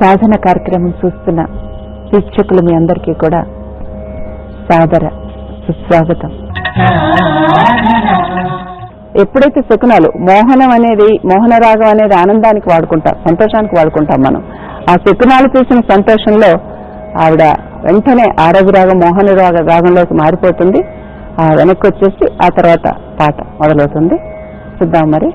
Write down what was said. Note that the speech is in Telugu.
సాధన కార్యక్రమం చూస్తున్న వీక్షకులు మీ అందరికీ కూడా సాదర సుస్వాగతం. ఎప్పుడైతే శకునాలు మోహనం అనేది, మోహన రాగం అనేది ఆనందానికి వాడుకుంటాం, సంతోషానికి వాడుకుంటాం మనం. ఆ శకునాలు చూసిన సంతోషంలో ఆవిడ వెంటనే ఆరవి రాగం మోహన రాగంలోకి మారిపోతుంది. ఆ వెనక్కి వచ్చేసి ఆ తర్వాత పాట మొదలవుతుంది. చూద్దాం మరి.